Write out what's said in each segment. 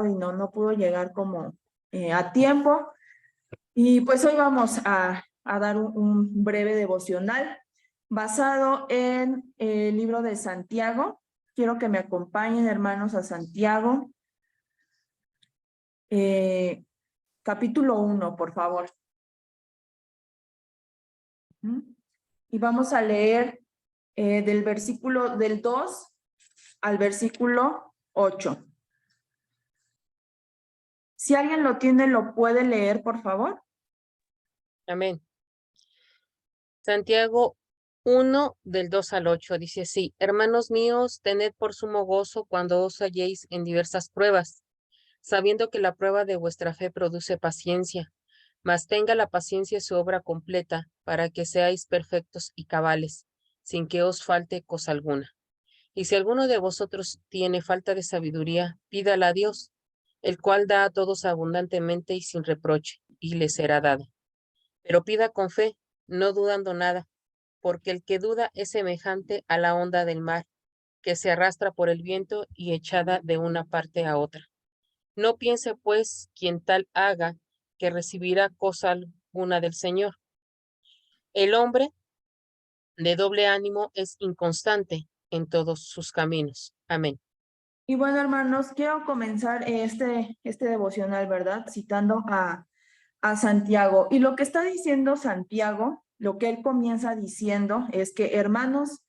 y no pudo llegar como a tiempo. Y pues hoy vamos a dar un breve devocional basado en el libro de Santiago. Quiero que me acompañen, hermanos, a Santiago. Capítulo 1, por favor. Y vamos a leer del versículo del 2 al versículo 8. Si alguien lo tiene, ¿lo puede leer, por favor? Amén. Santiago 1, del 2 al 8, dice así: Hermanos míos, tened por sumo gozo cuando os halléis en diversas pruebas, sabiendo que la prueba de vuestra fe produce paciencia, mas tenga la paciencia su obra completa, para que seáis perfectos y cabales, sin que os falte cosa alguna. Y si alguno de vosotros tiene falta de sabiduría, pídala a Dios, el cual da a todos abundantemente y sin reproche, y le será dada. Pero pida con fe, no dudando nada, porque el que duda es semejante a la onda del mar, que se arrastra por el viento y echada de una parte a otra. No piense, pues, quien tal haga, que recibirá cosa alguna del Señor. El hombre de doble ánimo es inconstante en todos sus caminos. Amén. Y bueno, hermanos, quiero comenzar este devocional, ¿verdad? Citando a Santiago. Y lo que está diciendo Santiago, lo que él comienza diciendo es que, hermanos,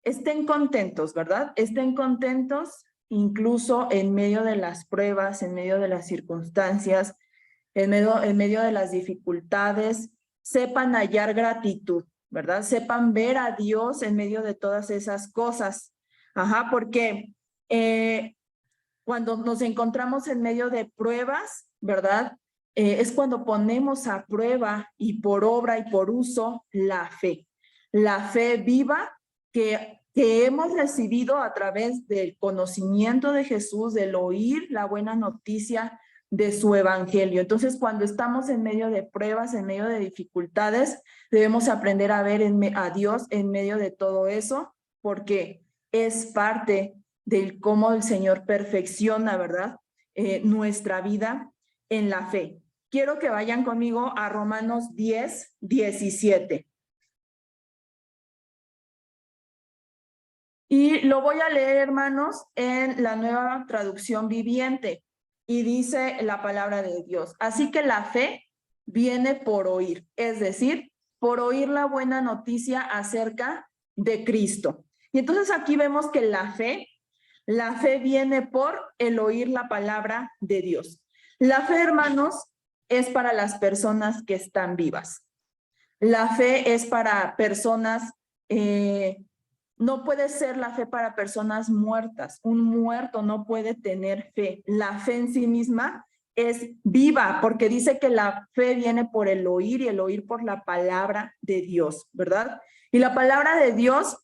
estén contentos, ¿verdad? Estén contentos incluso en medio de las pruebas, en medio de las circunstancias, en medio de las dificultades. Sepan hallar gratitud, ¿verdad? Sepan ver a Dios en medio de todas esas cosas. Ajá, porque cuando nos encontramos en medio de pruebas, ¿verdad? Es cuando ponemos a prueba y por obra y por uso la fe viva que hemos recibido a través del conocimiento de Jesús, del oír la buena noticia de su evangelio. Entonces, cuando estamos en medio de pruebas, en medio de dificultades, debemos aprender a ver a Dios en medio de todo eso, porque es parte del cómo el Señor perfecciona, ¿verdad? Nuestra vida en la fe. Quiero que vayan conmigo a Romanos 10, 17. Y lo voy a leer, hermanos, en la Nueva Traducción Viviente. Y dice la palabra de Dios: así que la fe viene por oír, es decir, por oír la buena noticia acerca de Cristo. Y entonces aquí vemos que la fe viene por el oír la palabra de Dios. La fe, hermanos, es para las personas que están vivas. La fe es para personas, no puede ser la fe para personas muertas. Un muerto no puede tener fe. La fe en sí misma es viva, porque dice que la fe viene por el oír y el oír por la palabra de Dios, ¿verdad? Y la palabra de Dios,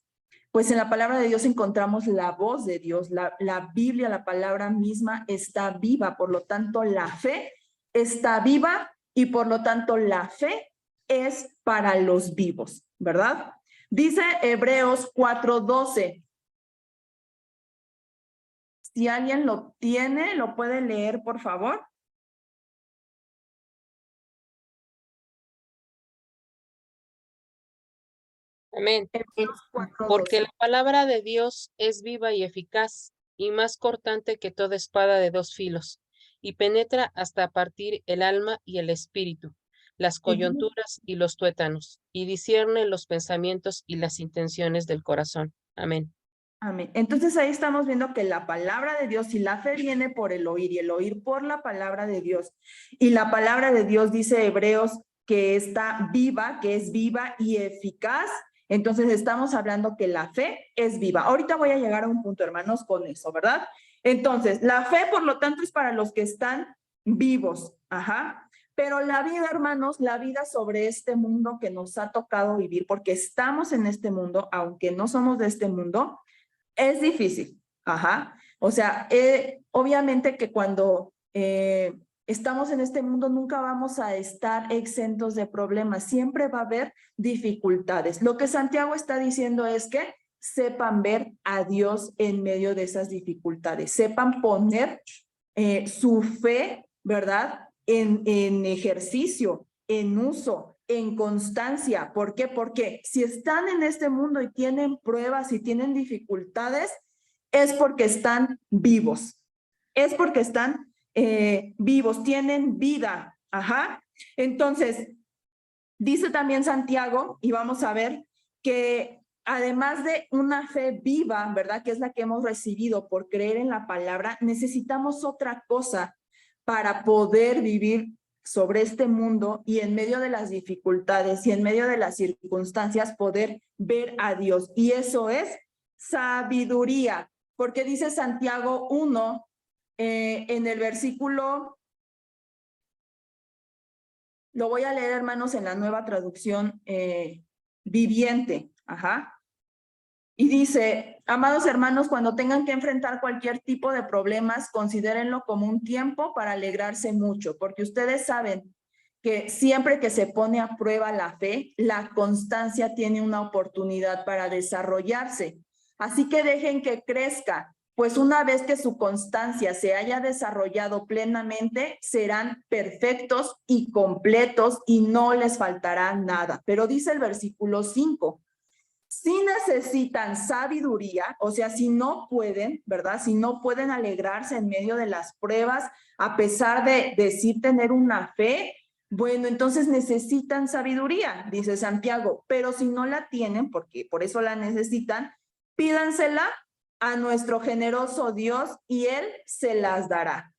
pues en la palabra de Dios encontramos la voz de Dios, la Biblia, la palabra misma está viva, por lo tanto la fe está viva y por lo tanto la fe es para los vivos, ¿verdad? Dice Hebreos 4:12. Si alguien lo tiene, ¿lo puede leer, por favor? Amén. Hebreos 4:12. Porque la palabra de Dios es viva y eficaz, y más cortante que toda espada de dos filos, y penetra hasta partir el alma y el espíritu, las coyunturas y los tuétanos, y discierne los pensamientos y las intenciones del corazón. Amén. Amén. Entonces ahí estamos viendo que la palabra de Dios y la fe viene por el oír y el oír por la palabra de Dios. Y la palabra de Dios, dice Hebreos, que está viva, que es viva y eficaz. Entonces estamos hablando que la fe es viva. Ahorita voy a llegar a un punto, hermanos, con eso, ¿verdad? Entonces, la fe, por lo tanto, es para los que están vivos. Ajá. Pero la vida, hermanos, la vida sobre este mundo que nos ha tocado vivir, porque estamos en este mundo, aunque no somos de este mundo, es difícil, ajá. O sea, obviamente que cuando estamos en este mundo nunca vamos a estar exentos de problemas, siempre va a haber dificultades. Lo que Santiago está diciendo es que sepan ver a Dios en medio de esas dificultades, sepan poner su fe, ¿verdad? En ejercicio, en uso, en constancia. ¿Por qué? Porque si están en este mundo y tienen pruebas y tienen dificultades, es porque están vivos. Es porque están vivos, tienen vida. Ajá. Entonces, dice también Santiago, y vamos a ver que además de una fe viva, ¿verdad? Que es la que hemos recibido por creer en la palabra, necesitamos otra cosa para poder vivir sobre este mundo y en medio de las dificultades y en medio de las circunstancias poder ver a Dios. Y eso es sabiduría, porque dice Santiago 1 en el versículo, lo voy a leer, hermanos, en la nueva traducción viviente. Ajá. Y dice, amados hermanos, cuando tengan que enfrentar cualquier tipo de problemas, considérenlo como un tiempo para alegrarse mucho, porque ustedes saben que siempre que se pone a prueba la fe, la constancia tiene una oportunidad para desarrollarse. Así que dejen que crezca, pues una vez que su constancia se haya desarrollado plenamente, serán perfectos y completos y no les faltará nada. Pero dice el versículo 5, si necesitan sabiduría, o sea, si no pueden, ¿verdad? Si no pueden alegrarse en medio de las pruebas, a pesar de decir tener una fe, bueno, entonces necesitan sabiduría, dice Santiago, pero si no la tienen, porque por eso la necesitan, pídansela a nuestro generoso Dios y Él se las dará.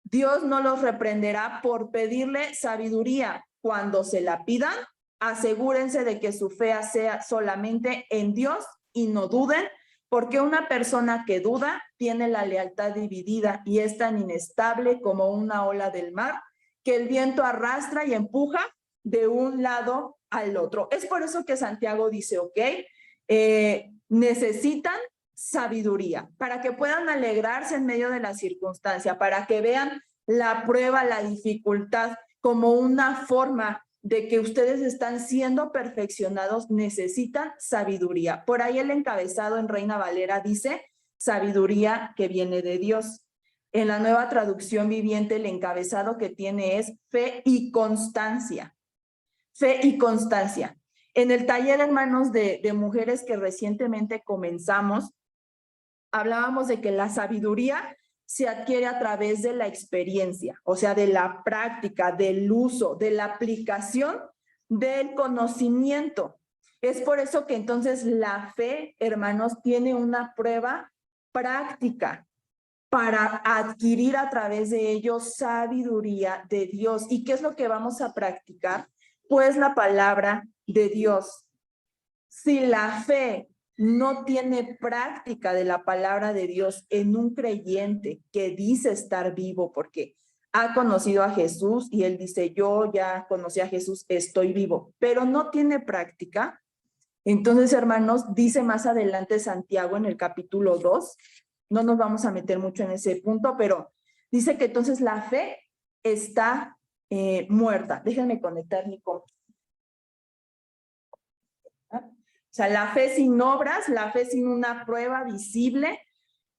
Dios no los reprenderá por pedirle sabiduría. Cuando se la pidan, asegúrense de que su fe sea solamente en Dios y no duden, porque una persona que duda tiene la lealtad dividida y es tan inestable como una ola del mar que el viento arrastra y empuja de un lado al otro. Es por eso que Santiago dice, ok, necesitan sabiduría, para que puedan alegrarse en medio de la circunstancia, para que vean la prueba, la dificultad como una forma de que ustedes están siendo perfeccionados, necesitan sabiduría. Por ahí el encabezado en Reina Valera dice, sabiduría que viene de Dios. En la nueva traducción viviente, el encabezado que tiene es fe y constancia. Fe y constancia. En el taller, hermanos, de mujeres que recientemente comenzamos, hablábamos de que la sabiduría se adquiere a través de la experiencia, o sea, de la práctica, del uso, de la aplicación del conocimiento. Es por eso que entonces la fe, hermanos, tiene una prueba práctica para adquirir a través de ello sabiduría de Dios. ¿Y qué es lo que vamos a practicar? Pues la palabra de Dios. Si la fe no tiene práctica de la palabra de Dios en un creyente que dice estar vivo porque ha conocido a Jesús y él dice, yo ya conocí a Jesús, estoy vivo, pero no tiene práctica, entonces, hermanos, dice más adelante Santiago en el capítulo 2, no nos vamos a meter mucho en ese punto, pero dice que entonces la fe está muerta. Déjenme conectar mi computadora. O sea, la fe sin obras, la fe sin una prueba visible,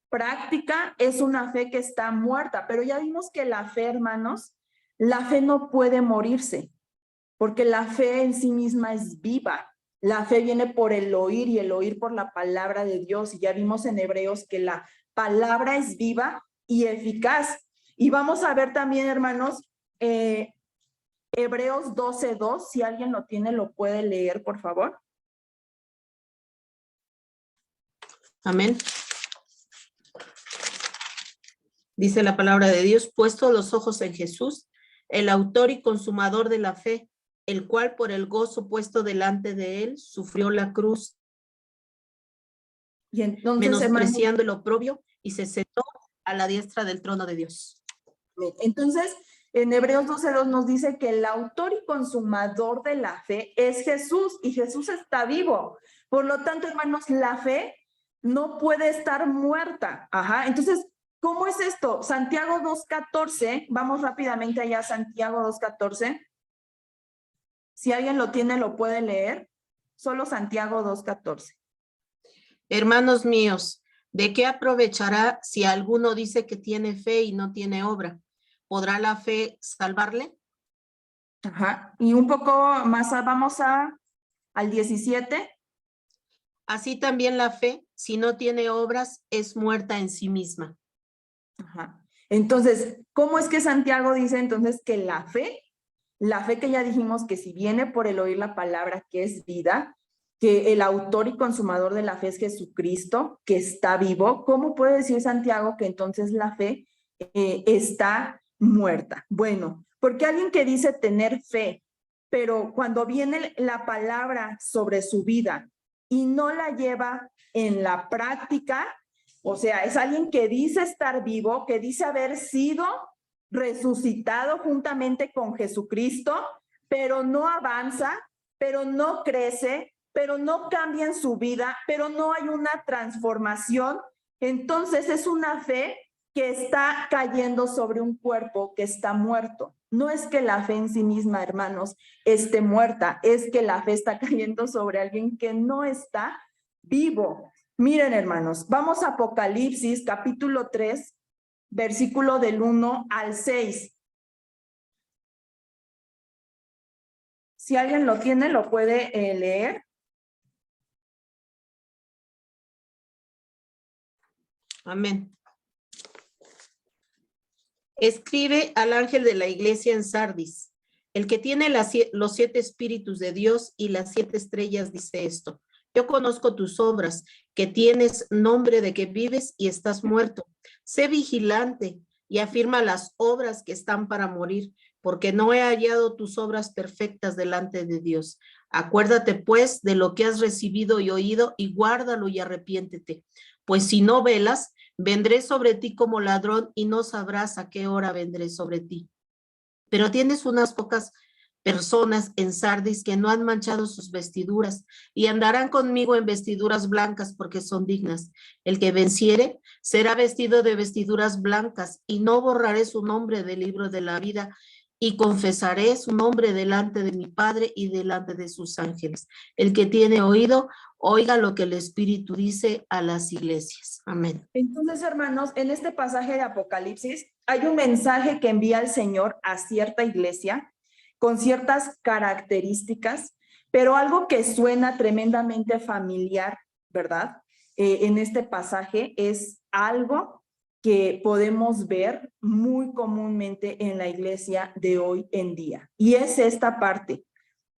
práctica, es una fe que está muerta. Pero ya vimos que la fe, hermanos, la fe no puede morirse, porque la fe en sí misma es viva. La fe viene por el oír y el oír por la palabra de Dios. Y ya vimos en Hebreos que la palabra es viva y eficaz. Y vamos a ver también, hermanos, Hebreos 12:2, si alguien lo tiene, lo puede leer, por favor. Amén. Dice la palabra de Dios, puesto los ojos en Jesús, el autor y consumador de la fe, el cual por el gozo puesto delante de él, sufrió la cruz, Y entonces, menospreciando el oprobio, y se sentó a la diestra del trono de Dios. Entonces, en Hebreos 12:2 nos dice que el autor y consumador de la fe es Jesús, y Jesús está vivo. Por lo tanto, hermanos, la fe no puede estar muerta. Ajá. Entonces, ¿cómo es esto? Santiago 2:14, vamos rápidamente allá a Santiago 2:14. Si alguien lo tiene, lo puede leer. Solo Santiago 2:14. Hermanos míos, ¿De qué aprovechará si alguno dice que tiene fe y no tiene obra? ¿Podrá la fe salvarle? Ajá. Y un poco más, vamos al 17. Así también la fe, si no tiene obras, es muerta en sí misma. Ajá. Entonces, ¿cómo es que Santiago dice entonces que la fe que ya dijimos que si viene por el oír la palabra, que es vida, que el autor y consumador de la fe es Jesucristo, que está vivo? ¿Cómo puede decir Santiago que entonces la fe está muerta? Bueno, porque alguien que dice tener fe, pero cuando viene la palabra sobre su vida y no la lleva en la práctica, o sea, es alguien que dice estar vivo, que dice haber sido resucitado juntamente con Jesucristo, pero no avanza, pero no crece, pero no cambia en su vida, pero no hay una transformación. Entonces es una fe que está cayendo sobre un cuerpo que está muerto. No es que la fe en sí misma, hermanos, esté muerta, es que la fe está cayendo sobre alguien que no está vivo. Miren, hermanos, vamos a Apocalipsis, capítulo 3, versículo del 1 al 6. Si alguien lo tiene, lo puede leer. Amén. Escribe al ángel de la iglesia en Sardis, el que tiene los 7 espíritus de Dios y las 7 estrellas, dice esto: yo conozco tus obras, que tienes nombre de que vives y estás muerto. Sé vigilante y afirma las obras que están para morir, porque no he hallado tus obras perfectas delante de Dios. Acuérdate pues de lo que has recibido y oído, y guárdalo y arrepiéntete. Pues si no velas, vendré sobre ti como ladrón y no sabrás a qué hora vendré sobre ti. Pero tienes unas pocas personas en Sardis que no han manchado sus vestiduras y andarán conmigo en vestiduras blancas porque son dignas. El que venciere será vestido de vestiduras blancas, y no borraré su nombre del libro de la vida, y confesaré su nombre delante de mi Padre y delante de sus ángeles. El que tiene oído, oiga lo que el Espíritu dice a las iglesias. Amén. Entonces, hermanos, en este pasaje de Apocalipsis hay un mensaje que envía el Señor a cierta iglesia con ciertas características, pero algo que suena tremendamente familiar, ¿verdad? En este pasaje es algo que podemos ver muy comúnmente en la iglesia de hoy en día. Y es esta parte: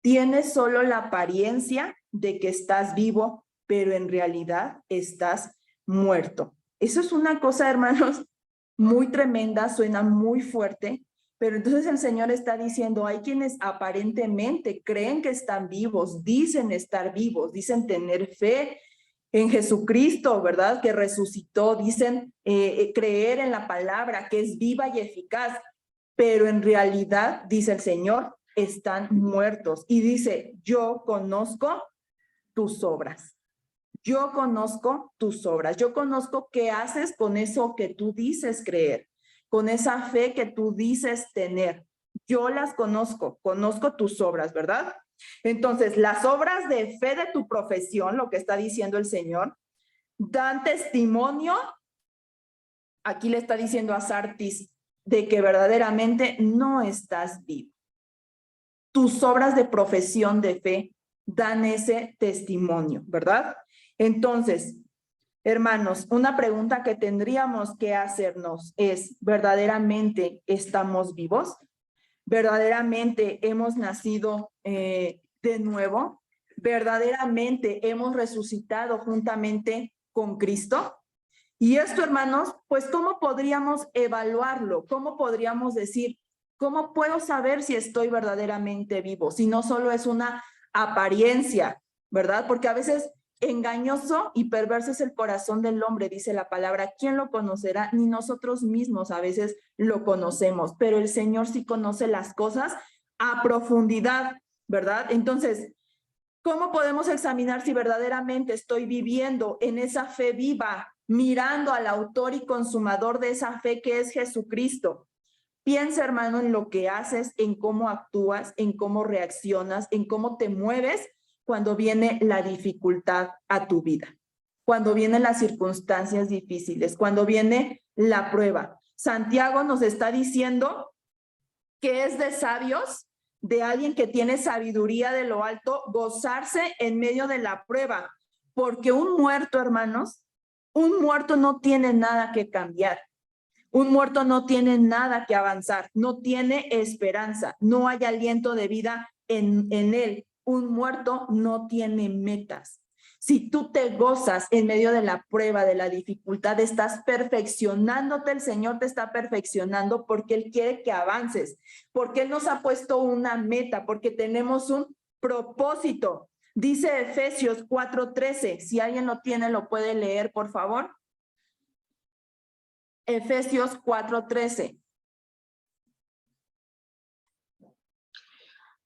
tienes solo la apariencia de que estás vivo, pero en realidad estás muerto. Eso es una cosa, hermanos, muy tremenda, suena muy fuerte, pero entonces el Señor está diciendo, hay quienes aparentemente creen que están vivos, dicen estar vivos, dicen tener fe en Jesucristo, ¿verdad? Que resucitó, dicen creer en la palabra, que es viva y eficaz, pero en realidad, dice el Señor, están muertos. Y dice, yo conozco tus obras. Yo conozco tus obras. Yo conozco qué haces con eso que tú dices creer, con esa fe que tú dices tener. Yo las conozco, conozco tus obras, ¿verdad? Entonces, las obras de fe de tu profesión, lo que está diciendo el Señor, dan testimonio. Aquí le está diciendo a Sardis de que verdaderamente no estás vivo. Tus obras de profesión de fe dan ese testimonio, ¿verdad? Entonces, hermanos, una pregunta que tendríamos que hacernos es, ¿verdaderamente estamos vivos? ¿Verdaderamente hemos nacido de nuevo? ¿Verdaderamente hemos resucitado juntamente con Cristo? Y esto, hermanos, pues, ¿cómo podríamos evaluarlo? ¿Cómo podríamos decir, cómo puedo saber si estoy verdaderamente vivo? Si no solo es una apariencia, ¿verdad? Porque a veces engañoso y perverso es el corazón del hombre, dice la palabra. ¿Quién lo conocerá? Ni nosotros mismos a veces lo conocemos, pero el Señor sí conoce las cosas a profundidad, ¿verdad? Entonces, ¿cómo podemos examinar si verdaderamente estoy viviendo en esa fe viva, mirando al autor y consumador de esa fe que es Jesucristo? Piensa, hermano, en lo que haces, en cómo actúas, en cómo reaccionas, en cómo te mueves cuando viene la dificultad a tu vida. cuando vienen las circunstancias difíciles, cuando viene la prueba. Santiago nos está diciendo que es de sabios, de alguien que tiene sabiduría de lo alto, gozarse en medio de la prueba, porque un muerto, hermanos, un muerto no tiene nada que cambiar. Un muerto no tiene nada que avanzar, no tiene esperanza, no hay aliento de vida en él. Un muerto no tiene metas. Si tú te gozas en medio de la prueba, de la dificultad, estás perfeccionándote, el Señor te está perfeccionando porque Él quiere que avances, porque Él nos ha puesto una meta, porque tenemos un propósito. Dice Efesios 4:13, si alguien lo tiene, lo puede leer, por favor. Efesios 4:13.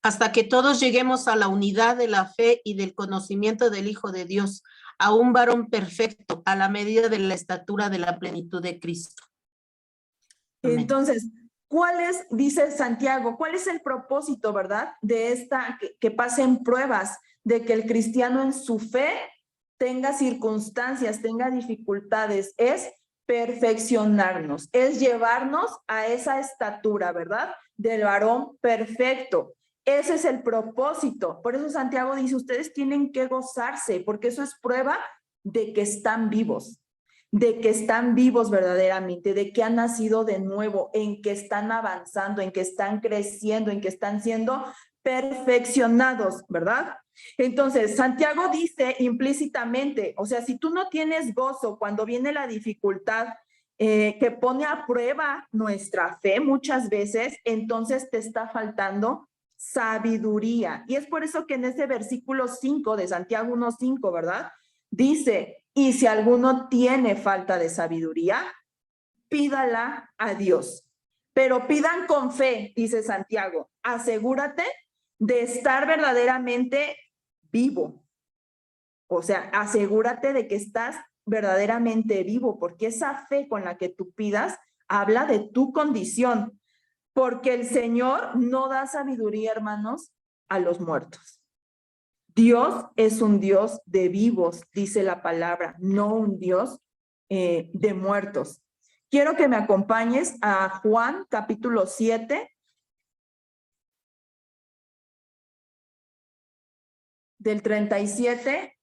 Hasta que todos lleguemos a la unidad de la fe y del conocimiento del Hijo de Dios, a un varón perfecto, a la medida de la estatura de la plenitud de Cristo. Amén. Entonces, ¿cuál es, dice Santiago, cuál es el propósito, verdad, de esta, que pasen pruebas, de que el cristiano en su fe tenga circunstancias, tenga dificultades? Es perfeccionarnos, es llevarnos a esa estatura, ¿verdad? Del varón perfecto. Ese es el propósito. Por eso Santiago dice, ustedes tienen que gozarse, porque eso es prueba de que están vivos, verdaderamente, de que han nacido de nuevo, en que están avanzando, en que están creciendo, en que están siendo perfeccionados, ¿verdad? Entonces, Santiago dice implícitamente, o sea, si tú no tienes gozo cuando viene la dificultad que pone a prueba nuestra fe muchas veces, entonces te está faltando sabiduría. Y es por eso que en ese versículo 5 de Santiago 1:5, ¿verdad? Dice, y si alguno tiene falta de sabiduría, pídala a Dios. Pero pidan con fe, dice Santiago. Asegúrate de estar verdaderamente vivo. O sea, asegúrate de que estás verdaderamente vivo, porque esa fe con la que tú pidas habla de tu condición. Porque el Señor no da sabiduría, hermanos, a los muertos. Dios es un Dios de vivos, dice la palabra, no un Dios de muertos. Quiero que me acompañes a Juan capítulo 7, del 37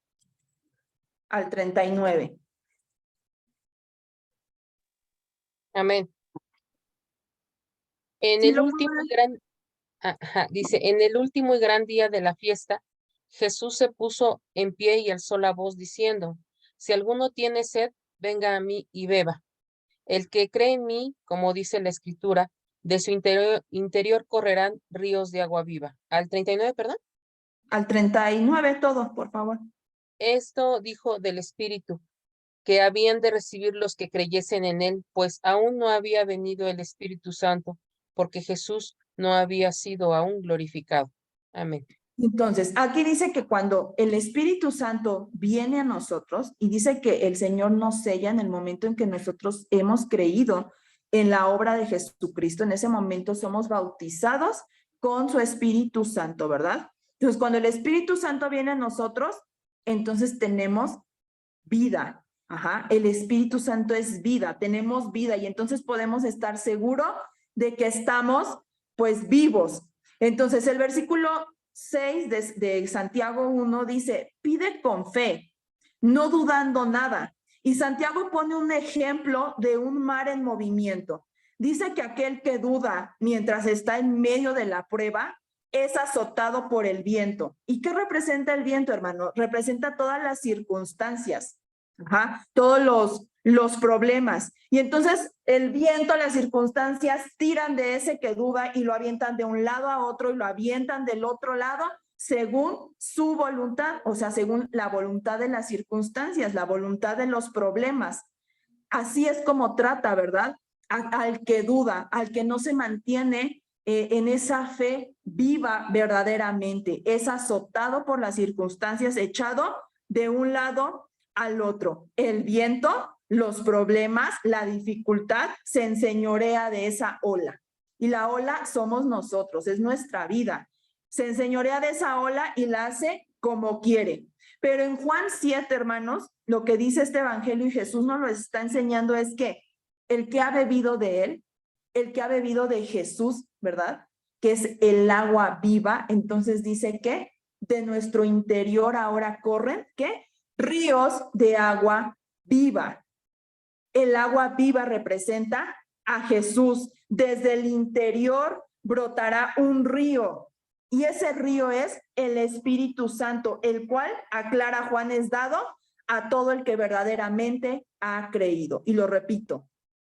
al 39. Amén. En Sí, el último y gran, dice, en el último y gran día de la fiesta, Jesús se puso en pie y alzó la voz diciendo, si alguno tiene sed, venga a mí y beba. El que cree en mí, como dice la Escritura, de su interior correrán ríos de agua viva. Al 39, perdón. Al 39 todo, por favor. Esto dijo del Espíritu, que habían de recibir los que creyesen en él, pues aún no había venido el Espíritu Santo, porque Jesús no había sido aún glorificado. Amén. Entonces, aquí dice que cuando el Espíritu Santo viene a nosotros y dice que el Señor nos sella en el momento en que nosotros hemos creído en la obra de Jesucristo, en ese momento somos bautizados con su Espíritu Santo, ¿verdad? Entonces, cuando el Espíritu Santo viene a nosotros, entonces tenemos vida. Ajá, el Espíritu Santo es vida, tenemos vida y entonces podemos estar seguros de que estamos pues vivos. Entonces, el versículo 6 de Santiago 1 dice, pide con fe, no dudando nada. Y Santiago pone un ejemplo de un mar en movimiento. Dice que aquel que duda mientras está en medio de la prueba es azotado por el viento. ¿Y qué representa el viento, hermano? Representa todas las circunstancias, todos los problemas. Y entonces el viento, las circunstancias tiran de ese que duda y lo avientan de un lado a otro y lo avientan del otro lado según su voluntad, o sea, según la voluntad de las circunstancias, la voluntad de los problemas. Así es como trata, ¿verdad? Al que duda, al que no se mantiene en esa fe viva verdaderamente, es azotado por las circunstancias, echado de un lado al otro. El viento, los problemas, la dificultad se enseñorea de esa ola. Y la ola somos nosotros, es nuestra vida. Se enseñorea de esa ola y la hace como quiere. Pero en Juan 7, hermanos, lo que dice este evangelio y Jesús nos lo está enseñando es que el que ha bebido de él, el que ha bebido de Jesús, ¿verdad? Que es el agua viva, entonces dice que de nuestro interior ahora corren, ¿qué? Ríos de agua viva. El agua viva representa a Jesús. Desde el interior brotará un río. Y ese río es el Espíritu Santo, el cual, aclara Juan, es dado a todo el que verdaderamente ha creído. Y lo repito,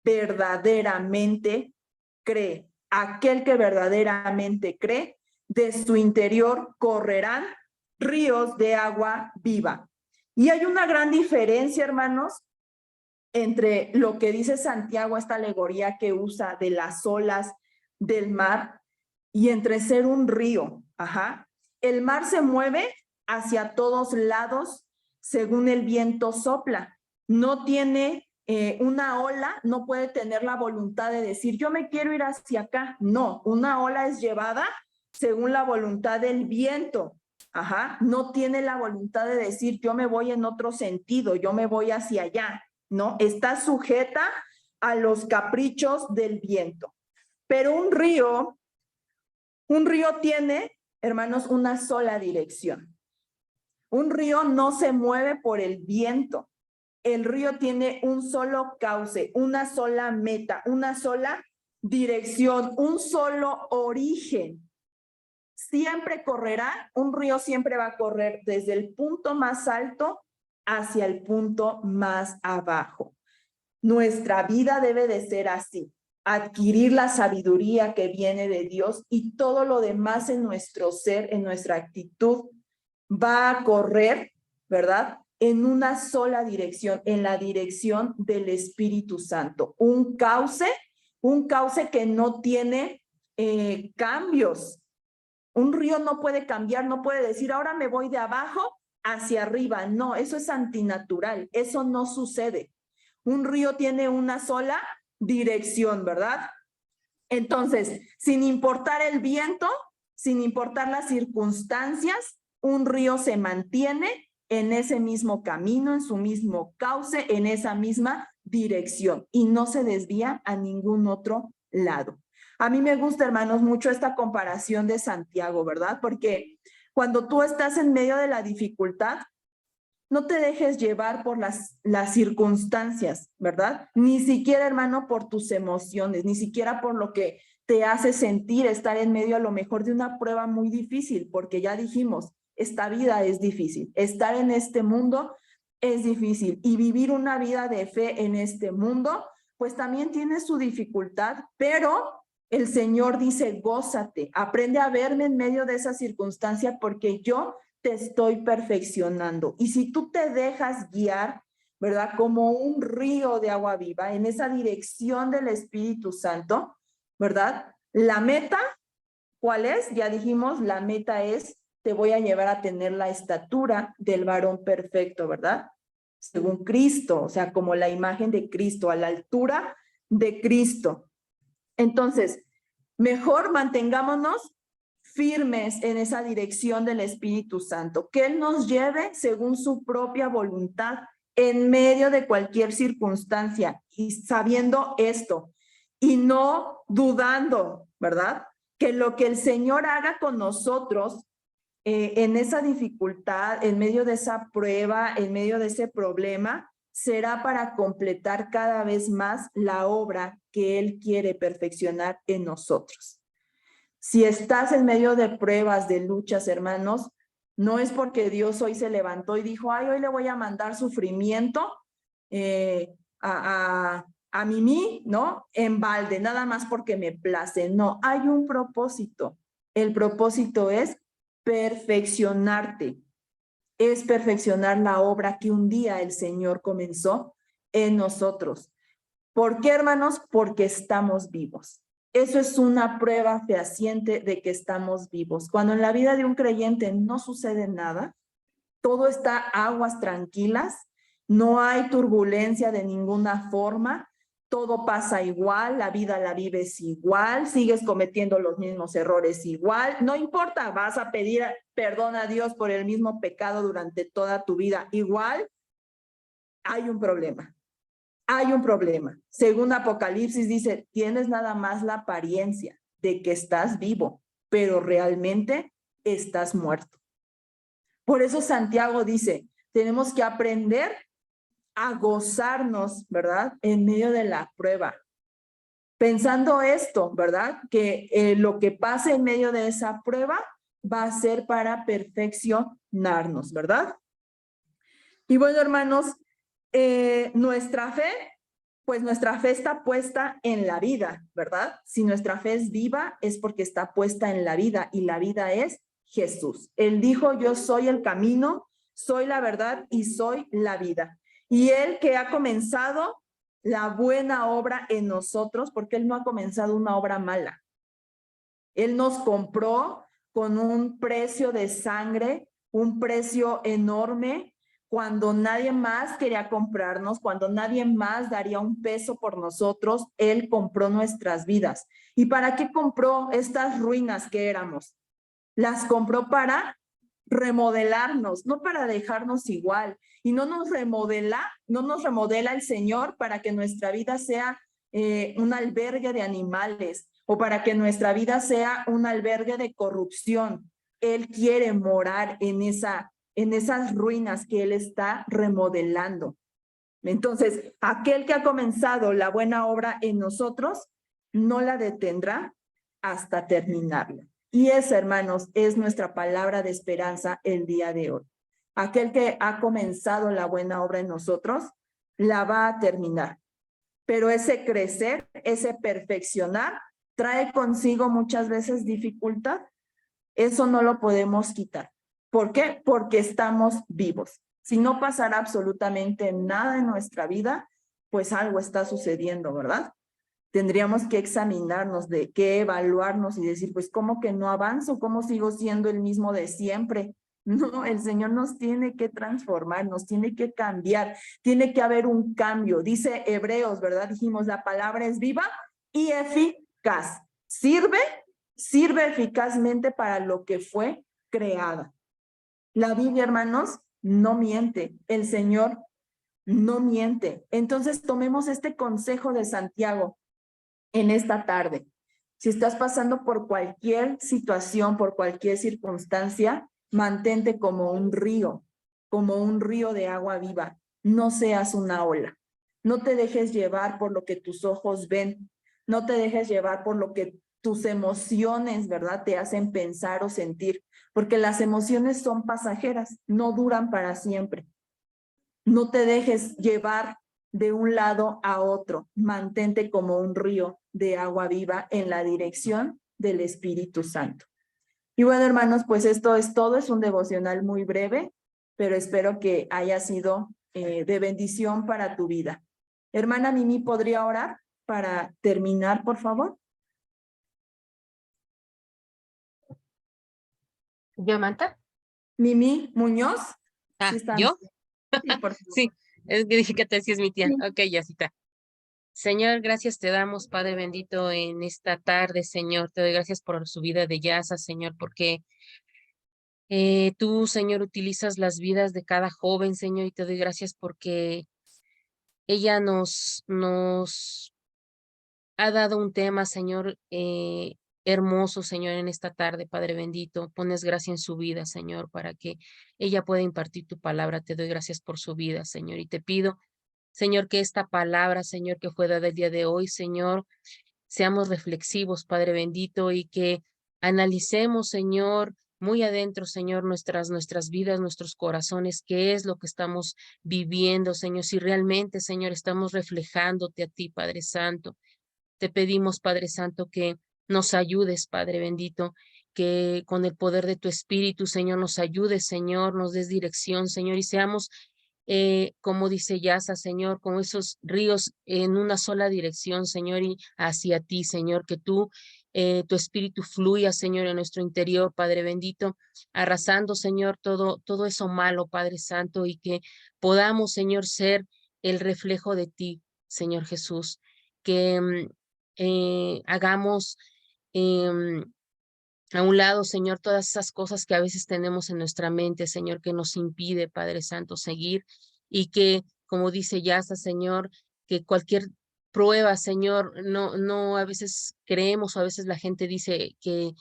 verdaderamente cree. Aquel que verdaderamente cree, de su interior correrán ríos de agua viva. Y hay una gran diferencia, hermanos, entre lo que dice Santiago, esta alegoría que usa de las olas del mar, y entre ser un río. El mar se mueve hacia todos lados según el viento sopla. No tiene una ola, no puede tener la voluntad de decir, yo me quiero ir hacia acá. No, una ola es llevada según la voluntad del viento. No tiene la voluntad de decir, yo me voy en otro sentido, yo me voy hacia allá. No, está sujeta a los caprichos del viento. Pero un río tiene, hermanos, una sola dirección. Un río no se mueve por el viento. El río tiene un solo cauce, una sola meta, una sola dirección, un solo origen. Siempre correrá, un río siempre va a correr desde el punto más alto hacia el punto más abajo. Nuestra vida debe de ser así. Adquirir la sabiduría que viene de Dios y todo lo demás en nuestro ser, en nuestra actitud, va a correr, ¿verdad? En una sola dirección, en la dirección del Espíritu Santo. Un cauce que no tiene cambios. Un río no puede cambiar, no puede decir, ahora me voy de abajo hacia arriba. No, eso es antinatural, eso no sucede. Un río tiene una sola dirección, ¿verdad? Entonces, sin importar el viento, sin importar las circunstancias, un río se mantiene en ese mismo camino, en su mismo cauce, en esa misma dirección y no se desvía a ningún otro lado. A mí me gusta, hermanos, mucho esta comparación de Santiago, ¿verdad? Porque cuando tú estás en medio de la dificultad, no te dejes llevar por las circunstancias, ¿verdad? Ni siquiera, hermano, por tus emociones, ni siquiera por lo que te hace sentir estar en medio a lo mejor de una prueba muy difícil, porque ya dijimos, esta vida es difícil, estar en este mundo es difícil y vivir una vida de fe en este mundo, pues también tiene su dificultad, pero el Señor dice, gózate, aprende a verme en medio de esa circunstancia porque yo te estoy perfeccionando. Y si tú te dejas guiar, ¿verdad? Como un río de agua viva en esa dirección del Espíritu Santo, ¿verdad? La meta, ¿cuál es? Ya dijimos, la meta es, te voy a llevar a tener la estatura del varón perfecto, ¿verdad? Según Cristo, o sea, como la imagen de Cristo, a la altura de Cristo. Entonces, mejor mantengámonos firmes en esa dirección del Espíritu Santo, que Él nos lleve según su propia voluntad en medio de cualquier circunstancia y sabiendo esto y no dudando, ¿verdad? Que lo que el Señor haga con nosotros en esa dificultad, en medio de esa prueba, en medio de ese problema, será para completar cada vez más la obra que Él quiere perfeccionar en nosotros. Si estás en medio de pruebas, de luchas, hermanos, no es porque Dios hoy se levantó y dijo, ay, hoy le voy a mandar sufrimiento a Mimi, ¿no? En balde, nada más porque me place. No, hay un propósito. El propósito es perfeccionarte. Es perfeccionar la obra que un día el Señor comenzó en nosotros. ¿Por qué, hermanos? Porque estamos vivos. Eso es una prueba fehaciente de que estamos vivos. Cuando en la vida de un creyente no sucede nada, todo está aguas tranquilas, no hay turbulencia de ninguna forma, todo pasa igual, la vida la vives igual, sigues cometiendo los mismos errores igual, no importa, vas a pedir perdón a Dios por el mismo pecado durante toda tu vida igual, hay un problema. Hay un problema. Según Apocalipsis dice, tienes nada más la apariencia de que estás vivo, pero realmente estás muerto. Por eso Santiago dice, tenemos que aprender a gozarnos, ¿verdad? En medio de la prueba. Pensando esto, ¿verdad? Que lo que pase en medio de esa prueba va a ser para perfeccionarnos, ¿verdad? Y bueno, hermanos, nuestra fe, pues nuestra fe está puesta en la vida, ¿verdad? Si nuestra fe es viva, es porque está puesta en la vida, y la vida es Jesús. Él dijo, yo soy el camino, soy la verdad y soy la vida. Y Él que ha comenzado la buena obra en nosotros, porque Él no ha comenzado una obra mala. Él nos compró con un precio de sangre, un precio enorme, cuando nadie más quería comprarnos, cuando nadie más daría un peso por nosotros, Él compró nuestras vidas. ¿Y para qué compró estas ruinas que éramos? Las compró para remodelarnos, no para dejarnos igual. Y no nos remodela el Señor para que nuestra vida sea un albergue de animales o para que nuestra vida sea un albergue de corrupción. Él quiere morar en esas ruinas que Él está remodelando. Entonces, aquel que ha comenzado la buena obra en nosotros, no la detendrá hasta terminarla. Y esa, hermanos, es nuestra palabra de esperanza el día de hoy. Aquel que ha comenzado la buena obra en nosotros, la va a terminar. Pero ese crecer, ese perfeccionar, trae consigo muchas veces dificultad. Eso no lo podemos quitar. ¿Por qué? Porque estamos vivos. Si no pasara absolutamente nada en nuestra vida, pues algo está sucediendo, ¿verdad? Tendríamos que examinarnos, de qué evaluarnos y decir, pues, ¿cómo que no avanzo? ¿Cómo sigo siendo el mismo de siempre? No, el Señor nos tiene que transformar, nos tiene que cambiar, tiene que haber un cambio. Dice Hebreos, ¿verdad? Dijimos, la palabra es viva y eficaz. Sirve eficazmente para lo que fue creada. La Biblia, hermanos, no miente. El Señor no miente. Entonces, tomemos este consejo de Santiago en esta tarde. Si estás pasando por cualquier situación, por cualquier circunstancia, mantente como un río de agua viva. No seas una ola. No te dejes llevar por lo que tus ojos ven. No te dejes llevar por lo que tus emociones, ¿verdad?, te hacen pensar o sentir, porque las emociones son pasajeras, no duran para siempre. No te dejes llevar de un lado a otro. Mantente como un río de agua viva en la dirección del Espíritu Santo. Y bueno, hermanos, pues esto es todo. Es un devocional muy breve, pero espero que haya sido de bendición para tu vida. Hermana Mimi, ¿podría orar para terminar, por favor? ¿Yamanta? Mimi Muñoz. Ah, ¿Sí están? ¿yo? Sí, por favor. Sí, es que dije que te decías mi tía. Sí. Ok, ya está. Señor, gracias te damos, Padre bendito, en esta tarde, Señor. Te doy gracias por su vida de Yasa, Señor, porque tú, Señor, utilizas las vidas de cada joven, Señor, y te doy gracias porque ella nos ha dado un tema, Señor, hermoso, Señor, en esta tarde, Padre bendito. Pones gracia en su vida, Señor, para que ella pueda impartir tu palabra. Te doy gracias por su vida, Señor, y te pido, Señor, que esta palabra, Señor, que fue dada el día de hoy, Señor, seamos reflexivos, Padre bendito, y que analicemos, Señor, muy adentro, Señor, nuestras vidas, nuestros corazones, qué es lo que estamos viviendo, Señor, si realmente, Señor, estamos reflejándote a ti, Padre Santo. Te pedimos, Padre Santo, que nos ayudes, Padre bendito, que con el poder de tu Espíritu, Señor, nos ayudes, Señor, nos des dirección, Señor, y seamos, como dice Yasa, Señor, como esos ríos en una sola dirección, Señor, y hacia ti, Señor, que tú, tu Espíritu fluya, Señor, en nuestro interior, Padre bendito, arrasando, Señor, todo eso malo, Padre Santo, y que podamos, Señor, ser el reflejo de ti, Señor Jesús. que hagamos a un lado, Señor, todas esas cosas que a veces tenemos en nuestra mente, Señor, que nos impide, Padre Santo, seguir y que, como dice Yasa, Señor, que cualquier prueba, Señor, no a veces creemos o a veces la gente dice que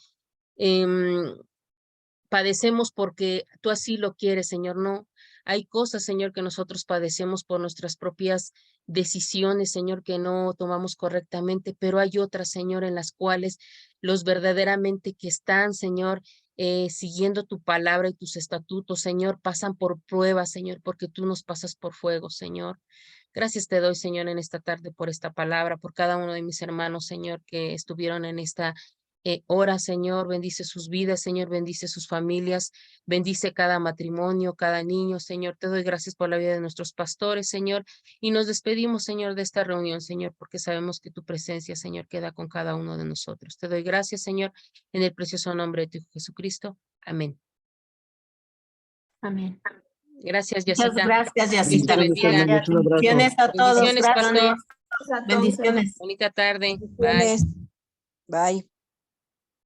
padecemos porque tú así lo quieres, Señor. No, hay cosas, Señor, que nosotros padecemos por nuestras propias decisiones, Señor, que no tomamos correctamente, pero hay otras, Señor, en las cuales los verdaderamente que están, Señor, siguiendo tu palabra y tus estatutos, Señor, pasan por pruebas, Señor, porque tú nos pasas por fuego, Señor. Gracias te doy, Señor, en esta tarde por esta palabra, por cada uno de mis hermanos, Señor, que estuvieron en esta ora, Señor, bendice sus vidas, Señor, bendice sus familias, bendice cada matrimonio, cada niño, Señor. Te doy gracias por la vida de nuestros pastores, Señor, y nos despedimos, Señor, de esta reunión, Señor, porque sabemos que tu presencia, Señor, queda con cada uno de nosotros. Te doy gracias, Señor, en el precioso nombre de tu Hijo Jesucristo. Amén. Amén. Gracias, Muchas Yasita. gracias, Dios te Yasita. bendiga. Bendiciones, un abrazo. Bendiciones a todos. Bendiciones, pastor. Bendiciones. A todos. Bendiciones. Bonita tarde. Bye. Bendiciones. Bye.